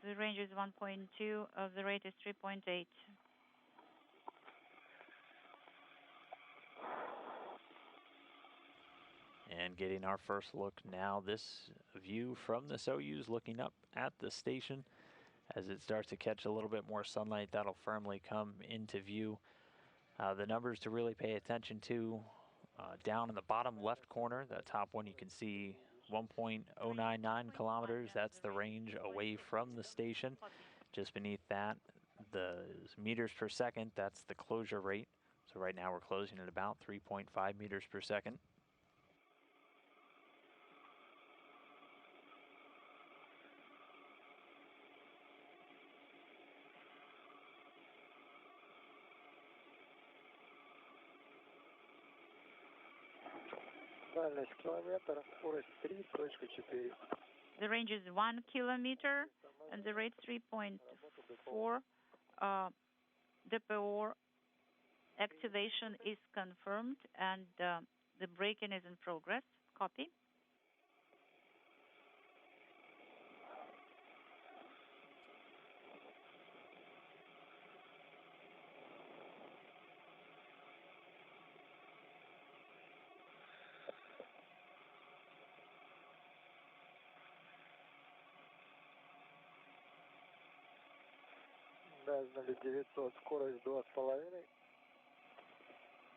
The range is 1.2. The rate is 3.8. And getting our first look now, this view from the Soyuz looking up at the station. As it starts to catch a little bit more sunlight, that'll firmly come into view. The numbers to really pay attention to, down in the bottom left corner, that top one you can see 1.099 kilometers. That's the range away from the station. Just beneath that, the meters per second, that's the closure rate. So right now we're closing at about 3.5 meters per second. The range is 1 kilometer and the rate 3.4. DPO activation is confirmed and the braking is in progress. Copy.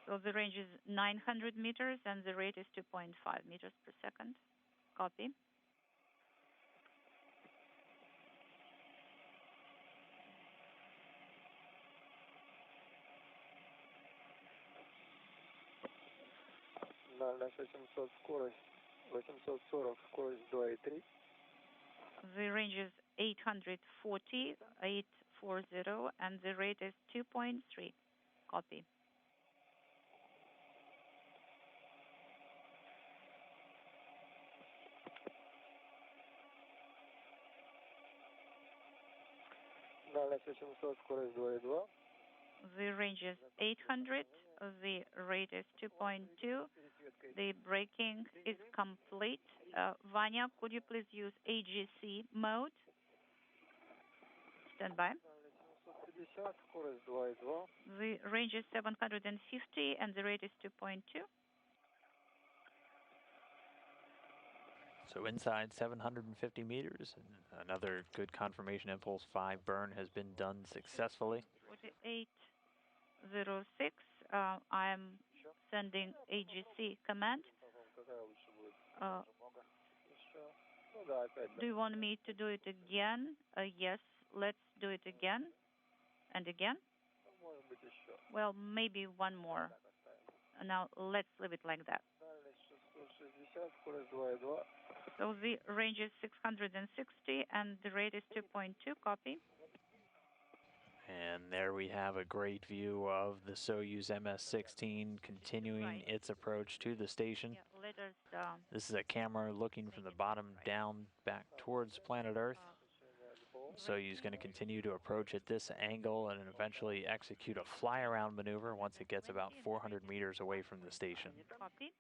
So the range is 900 meters and the rate is 2.5 meters per second. Copy. The range is 840, 840, and the rate is 2.3. Copy. The range is 800, the rate is 2.2. The braking is complete. Vanya, could you please use AGC mode? Stand by. The range is 750 and the rate is 2.2. So inside 750 meters, another good confirmation impulse 5 burn has been done successfully. 4806, I am sending AGC command. Do you want me to do it again? Yes, let's do it again and again. Well, maybe one more. Now let's leave it like that. So the range is 660 and the rate is 2.2. Copy. And there we have a great view of the Soyuz MS-16 continuing its approach to the station. This is a camera looking from the bottom down back towards planet Earth. Soyuz is going to continue to approach at this angle and eventually execute a fly-around maneuver once it gets about 400 meters away from the station. Copy.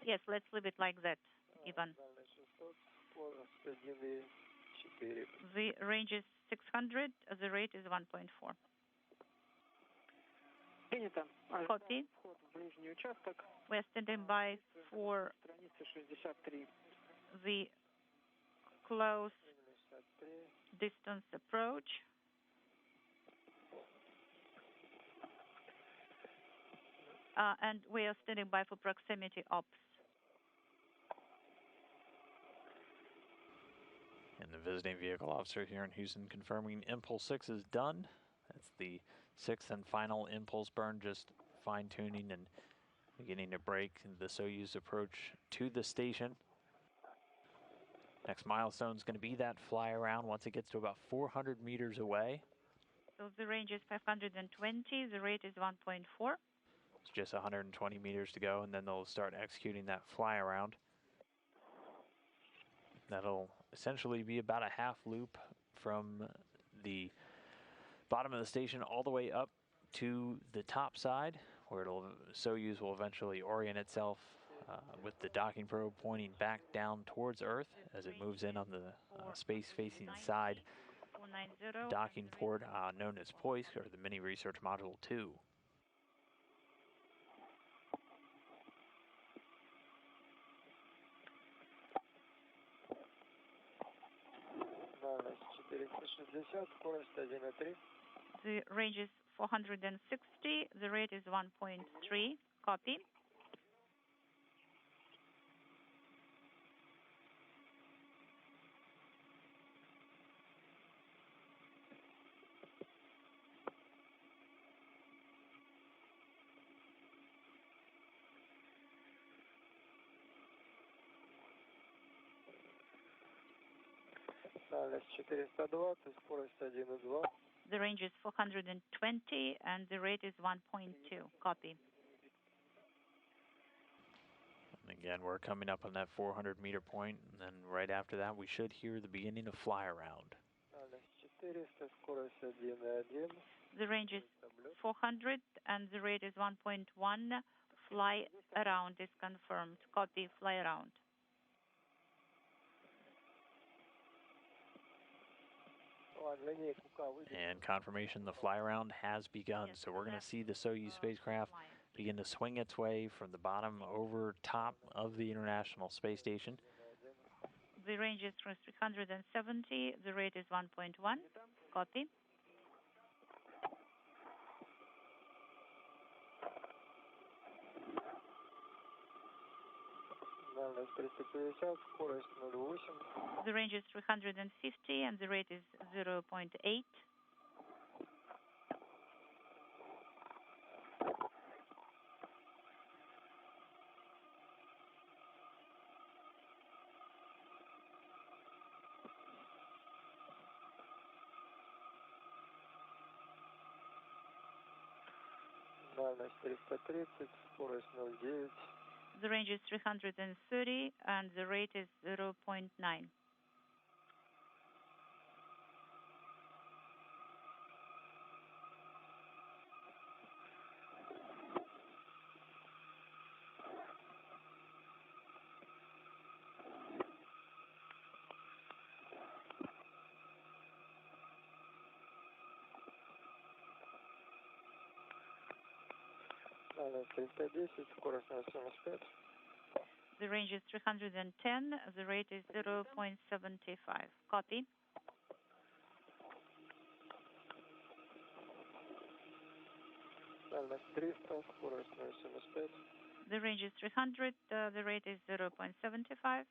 Yes, let's leave it like that, Ivan. The range is 600, the rate is 1.4. Copy. We're standing by for the close distance approach. And we are standing by for proximity ops. And the visiting vehicle officer here in Houston confirming Impulse 6 is done. That's the 6th and final impulse burn, just fine-tuning and beginning to break the Soyuz approach to the station. Next milestone is going to be that fly around once it gets to about 400 meters away. So the range is 520, the rate is 1.4. It's just 120 meters to go, and then they'll start executing that fly around. That'll essentially be about a half loop from the bottom of the station all the way up to the top side, where Soyuz will eventually orient itself with the docking probe pointing back down towards Earth as it moves in on the space-facing side. 490, Docking port known as POISC, or the Mini Research Module 2. The range is 460, the rate is 1.3, copy. The range is 420 and the rate is 1.2. Copy. And again, we're coming up on that 400-meter point, and then right after that, we should hear the beginning of fly around. The range is 400 and the rate is 1.1. Fly around is confirmed. Copy. Fly around. And confirmation the fly around has begun. So we're going to see the Soyuz spacecraft begin to swing its way from the bottom over top of the International Space Station. The range is 370. The rate is 1.1. Copy. The range is 350 and the rate is 0.8. The range is 330 and the rate is 0.9. The range is 310. The rate is 0.75. Copy. The range is 300. The rate is 0.75.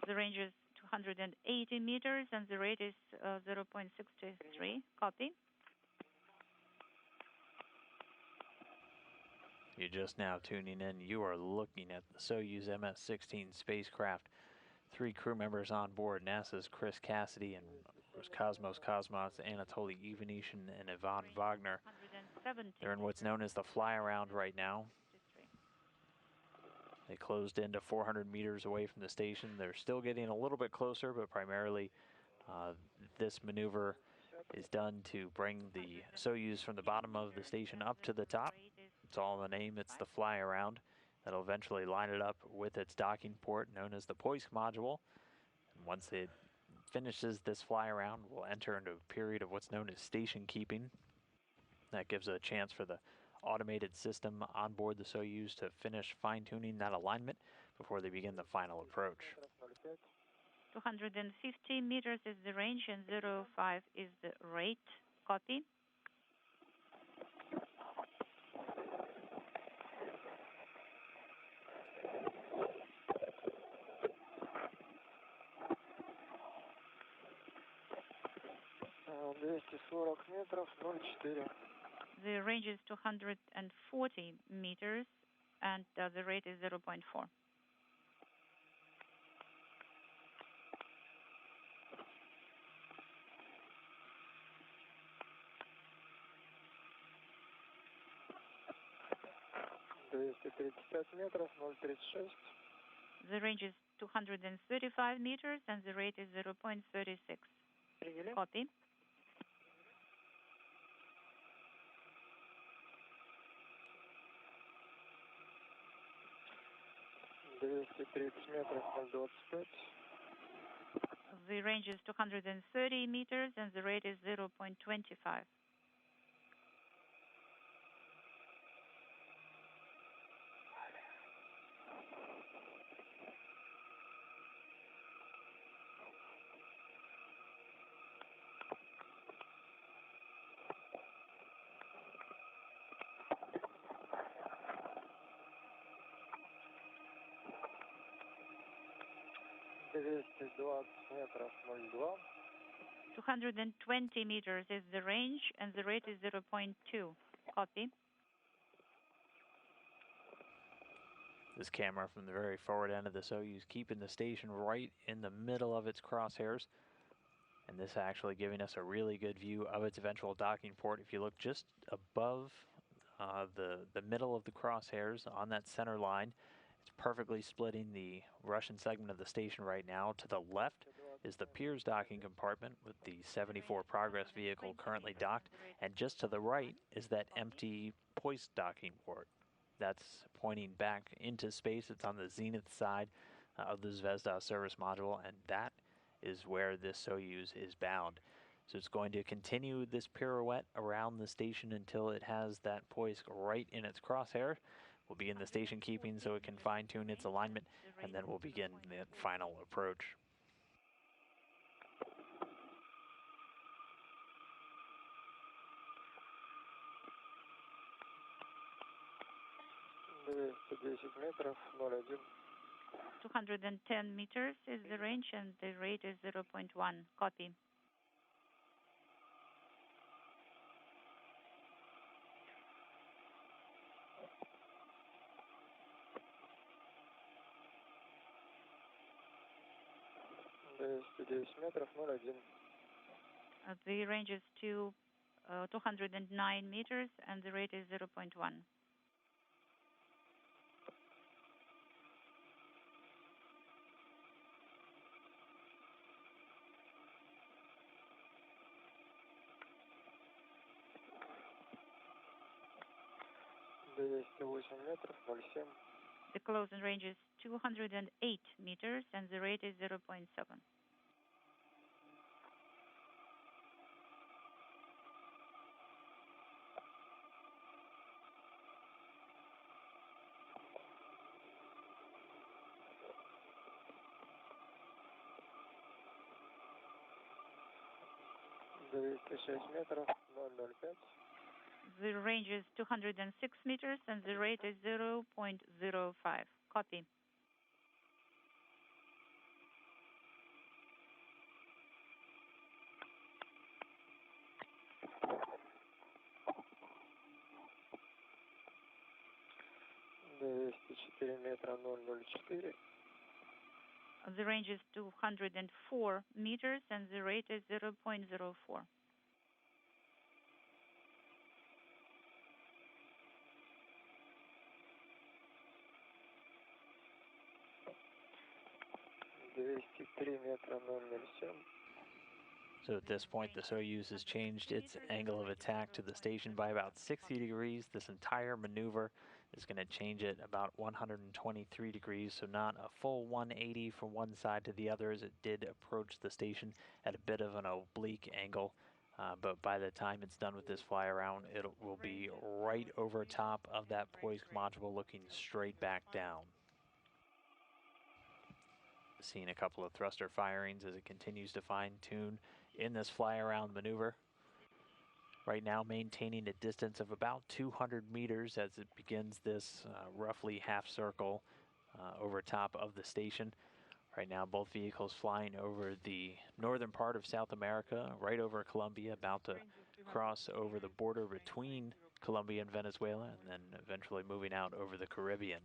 The range is 280 meters and the rate is 0.63. Copy. You're just now tuning in. You are looking at the Soyuz MS-16 spacecraft. 3 crew members on board, NASA's Chris Cassidy and Roscosmos cosmonauts Anatoly, Ivanishin, and Vagner. They're in what's known as the fly-around right now. They closed into 400 meters away from the station. They're still getting a little bit closer, but primarily this maneuver is done to bring the Soyuz from the bottom of the station up to the top. It's all in the name. It's the fly around that'll eventually line it up with its docking port known as the POISC module. And once it finishes this fly around, we'll enter into a period of what's known as station keeping. That gives a chance for the automated system on board the Soyuz to finish fine-tuning that alignment before they begin the final approach. 250 meters is the range and 0.5 is the rate. Copy. The range is 240 meters and the rate is 0.4. 235 метров, 0,36. The range is 235 meters and the rate is 0.36. Приняли. Copy. 230 метров, 0,25. The range is 230 meters and the rate is 0.25. Метров, 0,2. 220 meters is the range and the rate is 0.2. Copy. This camera from the very forward end of the Soyuz keeping the station right in the middle of its crosshairs. And this actually giving us a really good view of its eventual docking port. If you look just above the middle of the crosshairs on that center line, it's perfectly splitting the Russian segment of the station right now. To the left is the Piers docking compartment with the 74 Progress vehicle currently docked. And just to the right is that empty Poist docking port. That's pointing back into space. It's on the zenith side of the Zvezda service module, and that is where this Soyuz is bound. So it's going to continue this pirouette around the station until it has that Poist right in its crosshair. We'll be in the station keeping so it can fine-tune its alignment, and then we'll begin the final approach. Метров, 0,1. 210 meters is the range and the rate is 0.1. Copy. Метров, 0,1. The range is 209 meters and the rate is 0.1. Метров, 0,7. The closing range is 208 meters and the rate is 0.7. Метров, 0,05. The range is 206 meters and the rate is 0.05. Copy. Метра, 0,04. The range is 204 meters and the rate is 0.04. Метра, 0,07. So at this point, the Soyuz has changed its angle of attack to the station by about 60 degrees. This entire maneuver is going to change it about 123 degrees, so not a full 180 from one side to the other, as it did approach the station at a bit of an oblique angle. But by the time it's done with this fly around, it will be right over top of that Poist module, looking straight back down. Seeing a couple of thruster firings as it continues to fine-tune in this fly-around maneuver. Right now maintaining a distance of about 200 meters as it begins this roughly half circle over top of the station. Right now both vehicles flying over the northern part of South America, right over Colombia, about to cross over the border between Colombia and Venezuela, and then eventually moving out over the Caribbean.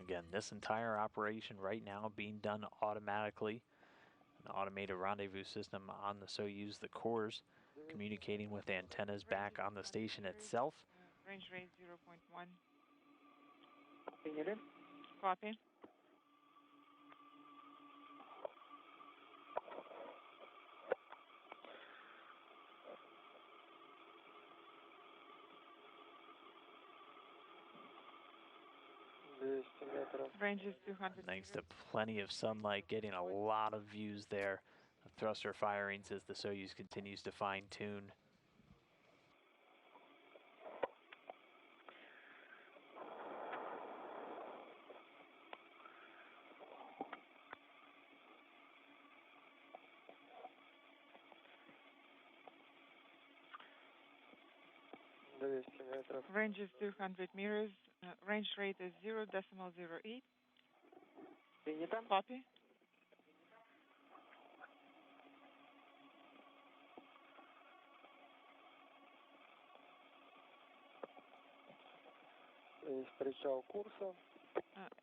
Again, this entire operation right now being done automatically. an automated rendezvous system on the Soyuz, the cores communicating with antennas back on the station itself. Range rate 0.1. Copy. Range is 200. Thanks to plenty of sunlight, getting a lot of views there of thruster firings as the Soyuz continues to fine-tune. Range is 200 meters. Range rate is 0.08. Copy.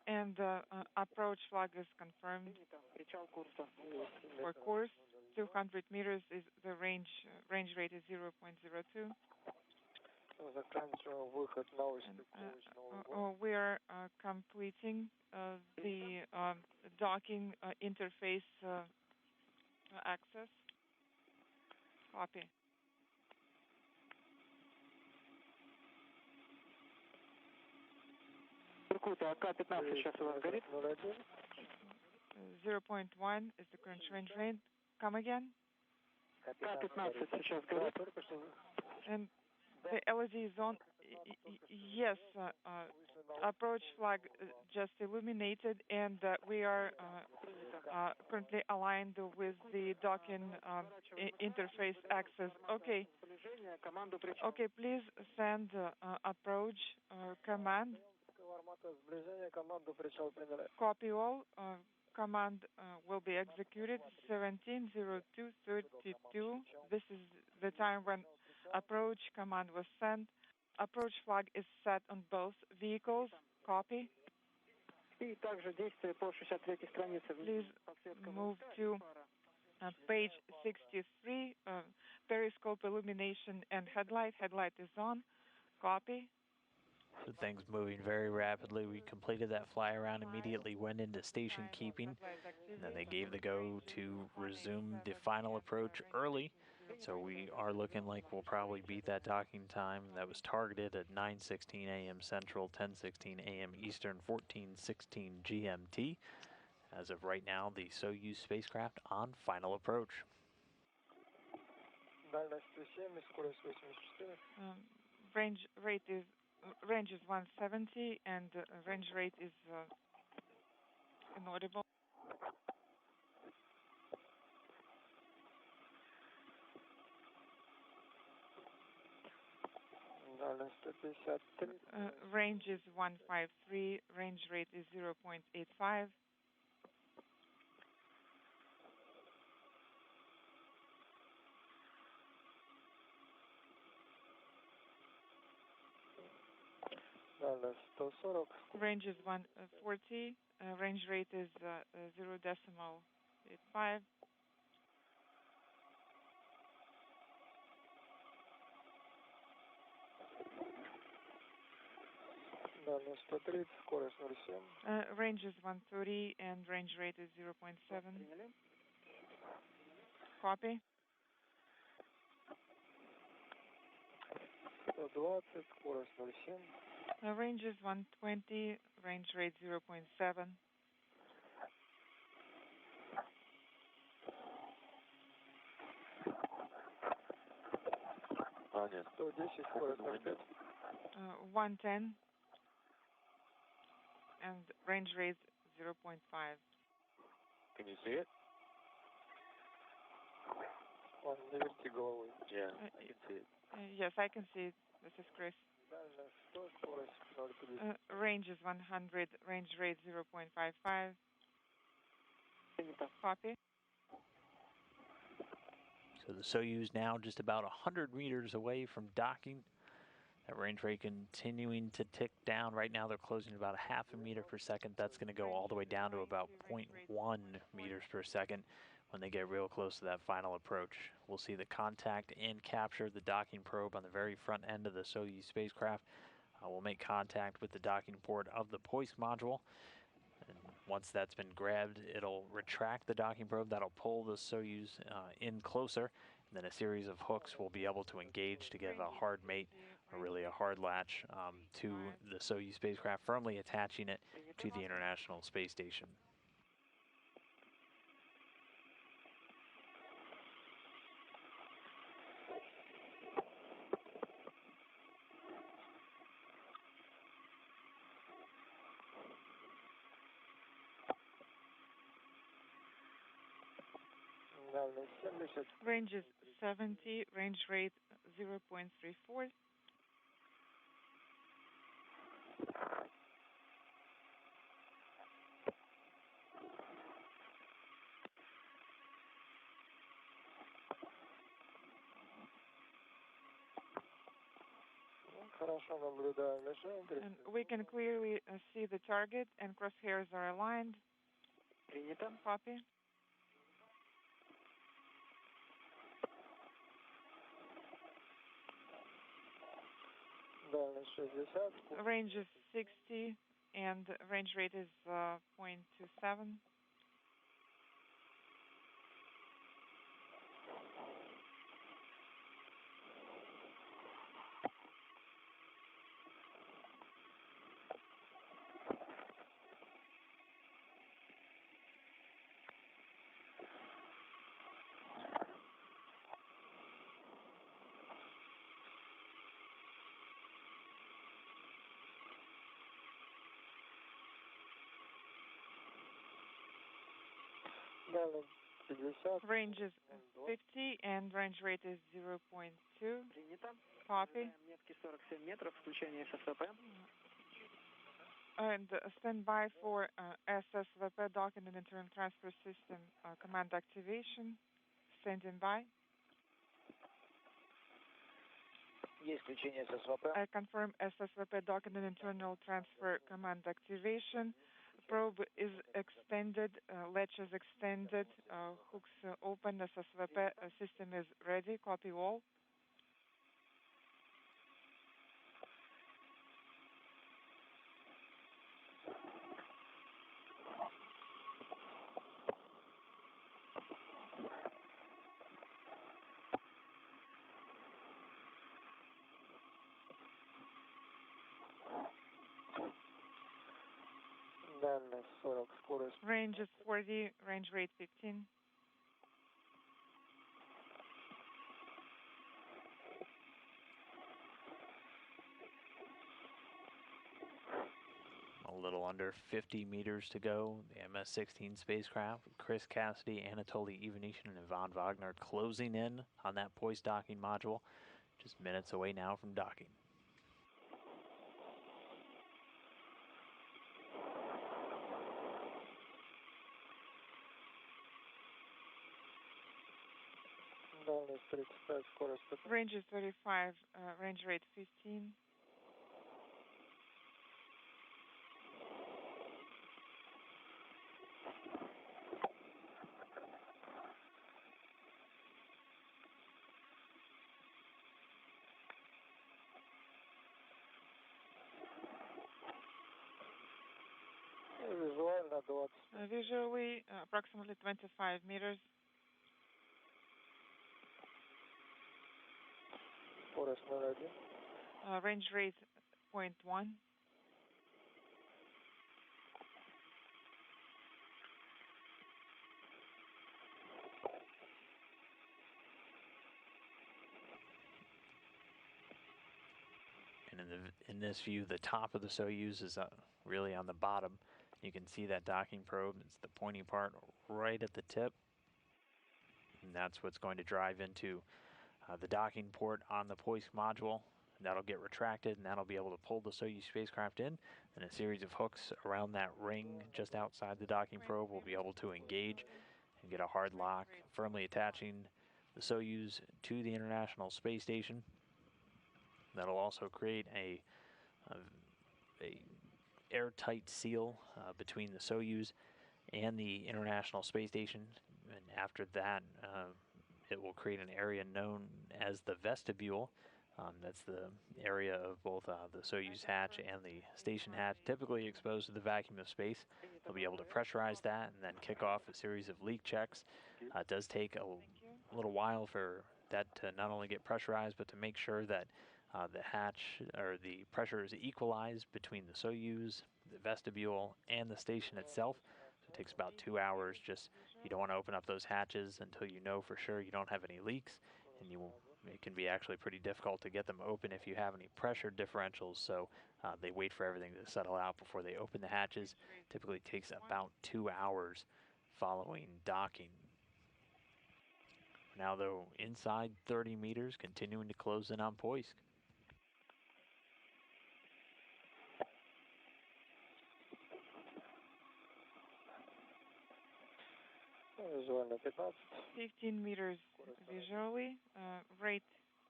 And approach flag is confirmed. For course, 200 meters is the range. Range rate is 0.02. We are completing the docking interface access. Copy. К-15 сейчас у вас горит? 0.1 is the current range rate. Come again? К-15 сейчас горит? And the LED is on. Yes, approach flag just illuminated, and we are currently aligned with the docking interface access. Okay. Okay, please send approach command. Copy all. Command will be executed 17:02:32. This is the time when approach command was sent. Approach flag is set on both vehicles. Copy. И также действие по 63-й странице. Please move to page 63. Periscope illumination and headlight. Headlight is on. Copy. So things moving very rapidly. We completed that fly around, immediately went into station keeping, and then they gave the go to resume the final approach early. So we are looking like we'll probably beat that docking time that was targeted at 9:16 a.m. Central, 10:16 a.m. Eastern, 14:16 GMT. As of right now, the Soyuz spacecraft on final approach. Range is 170 and range rate is inaudible. Range is 153. Range rate is 0.85. Range is 140. Range rate is 0.85. Range is 130 and range rate is 0.7. Copy. 120, скорость 0,7. Range is 120, range rate 0.7. Нет, 110, скорость 0,5. 110 and range rate 0.5. Can you see it? Он не верти головой. Yeah, I can see it. Yes, I can see it. This is Chris. Range is 100, range rate 0.55. Copy. So the Soyuz now just about 100 meters away from docking. That range rate continuing to tick down. Right now they're closing about a half a meter per second. That's going to go all the way down to about 0.1 meters per second when they get real close to that final approach. We'll see the contact and capture the docking probe on the very front end of the Soyuz spacecraft. We'll make contact with the docking port of the Poisk module. And once that's been grabbed, it'll retract the docking probe. That'll pull the Soyuz in closer. And then a series of hooks will be able to engage to give a hard mate, or really a hard latch, to the Soyuz spacecraft, firmly attaching it to the International Space Station. Range is 70, range rate 0.34. And we can clearly see the target, and crosshairs are aligned. Copy. Range is 60, and range rate is 0.27. Range is 50 and range rate is 0.2. Copy. And stand by for SSVP docking and internal transfer system command activation. Standing by. I confirm SSVP docking and internal transfer command activation. Probe is extended, latch is extended, hooks open, SSVP system is ready. Copy all. Range is 40, range rate 15. A little under 50 meters to go. The MS-16 spacecraft with Chris Cassidy, Anatoly, Ivanishin, and Ivan Vagner closing in on that Poisk docking module. Just minutes away now from docking. Range is 35, range rate 15. Visually, approximately 25 meters. Range rate 0.1. And in this view, the top of the Soyuz is really on the bottom. You can see that docking probe. It's the pointy part right at the tip. And that's what's going to drive into the docking port on the Poisk module. And that'll get retracted, and that'll be able to pull the Soyuz spacecraft in. And a series of hooks around that ring just outside the docking probe will be able to engage and get a hard lock, firmly attaching the Soyuz to the International Space Station. That'll also create a airtight seal between the Soyuz and the International Space Station, and after that, it will create an area known as the vestibule. That's the area of both the Soyuz hatch and the station hatch, typically exposed to the vacuum of space. They'll be able to pressurize that and then kick off a series of leak checks. It does take a little while for that to not only get pressurized, but to make sure that the hatch or the pressure is equalized between the Soyuz, the vestibule, and the station itself. So it takes about 2 hours. Just you don't want to open up those hatches until you know for sure you don't have any leaks, and it can be actually pretty difficult to get them open if you have any pressure differentials. So they wait for everything to settle out before they open the hatches. Typically takes about 2 hours following docking. Now, though, inside 30 meters, continuing to close in on Poisk. Визуально 15. 15 meters visually, rate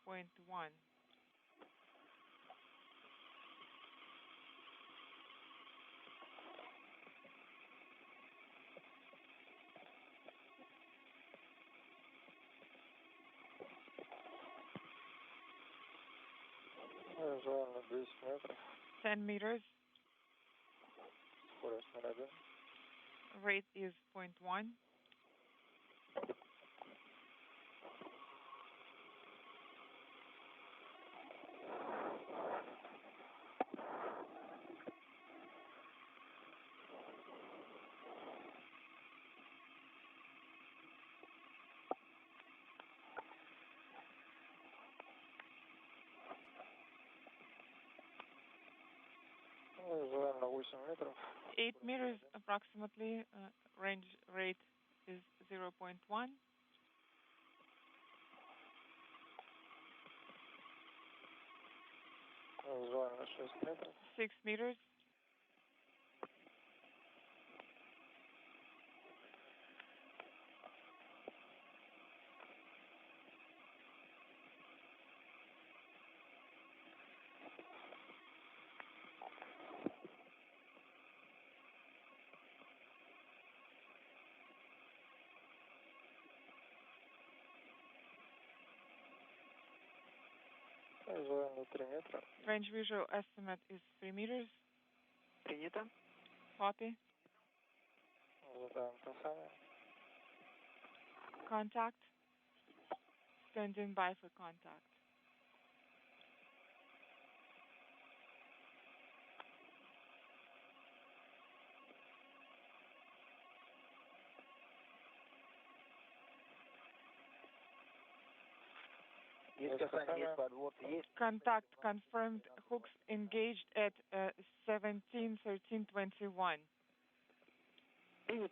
0.1. Визуально 10 метров. 10 meters, Скорость 0,1. rate is 0.1. Визуально 8 метров. 8 meters approximately, range rate is 0.1. Визуально 6 метров. 6 meters, Визуально 3 метра. range visual estimate is 3 meters. Принято. Copy. Ожидаем касания. Contact. Standing by for contact. Есть касание, есть подвод, есть. Contact confirmed. Hooks engaged at 17:13:21.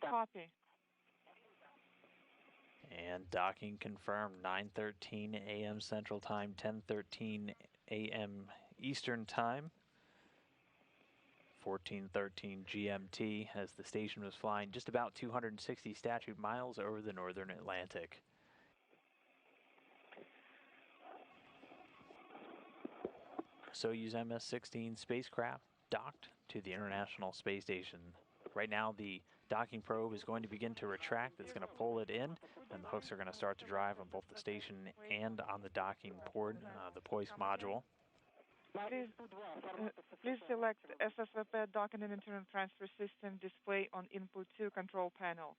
Copy. And docking confirmed, 9:13 a.m. Central Time, 10:13 a.m. Eastern Time, 14:13 GMT, as the station was flying just about 260 statute miles over the northern Atlantic. Soyuz MS-16 spacecraft docked to the International Space Station. Right now, the docking probe is going to begin to retract. It's going to pull it in, and the hooks are going to start to drive on both the station and on the docking port, the Poisk module. Please select SSVP docking and internal transfer system display on input 2 control panel.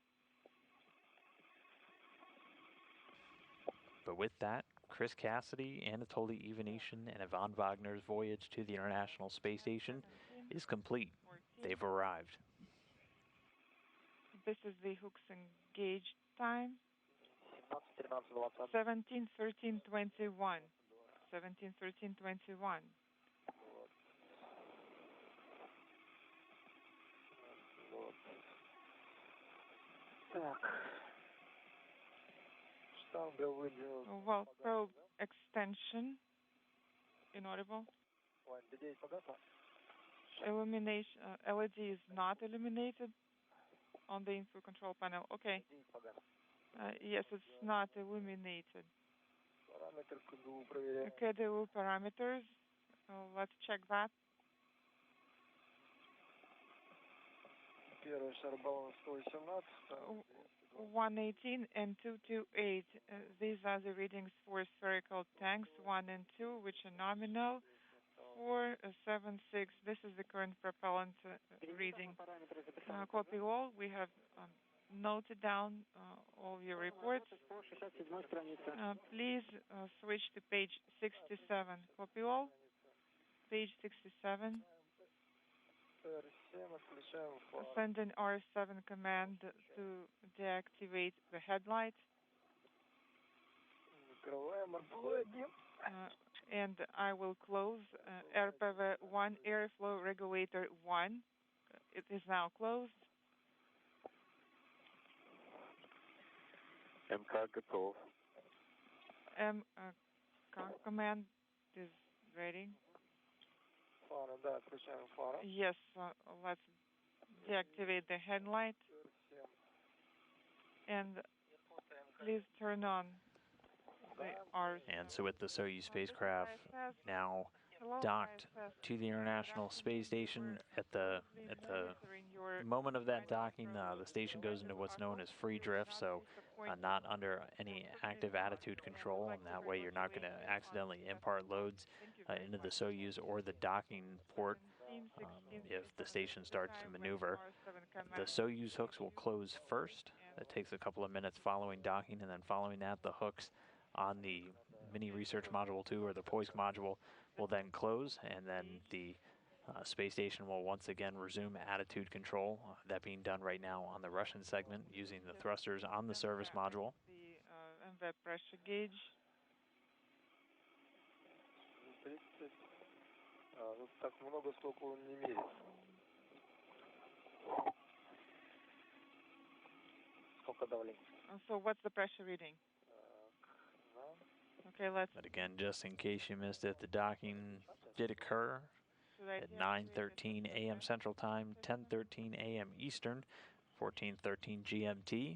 But with that, Chris Cassidy, Anatoly, Ivanishin, and Ivan Vagner's voyage to the International Space Station is complete. They've arrived. This is the hooks engaged time. 17, 17:13:21. 17:13:21. Так. Штанга выдвинута. Well, probe extension. Inaudible. Людей погасла. Illumination. LED is not illuminated on the info control panel. Okay. Людей погасла. Yes, it's not illuminated. Параметр КДУ проверяем. KDU parameters. Let's check that. Первый шар баллон 118. 118 and 228. These are the readings for spherical tanks 1 and 2, which are nominal. 476. This is the current propellant reading. Copy all. We have noted down all your reports. Please switch to page 67. Copy all. Page 67. Send an R7 command to deactivate the headlight. And I will close RPV 1 airflow regulator 1. It is now closed. МК готов. Command is ready. Фара, да, отключаем фара. Yes, let's deactivate the headlight. And please turn on the R. And so with the Soyuz spacecraft now docked to the International Space Station, at the moment of that docking, the station goes into what's known as free drift, so not under any active attitude control, and that way you're not going to accidentally impart loads into the Soyuz or the docking port if the station starts to maneuver. The Soyuz hooks will close first. That takes a couple of minutes following docking, and then following that, the hooks on the mini research module 2 or the Poisk module will then close, and then the space station will once again resume attitude control. That being done right now on the Russian segment using the thrusters on the service module. The MV pressure gauge. Так много, сколько он не мерит. Сколько давление? So what's the pressure reading? Okay, let's. But again, just in case you missed it, the docking did occur at 9:13 a.m. Central Time, 10:13 a.m. Eastern, 14:13 GMT.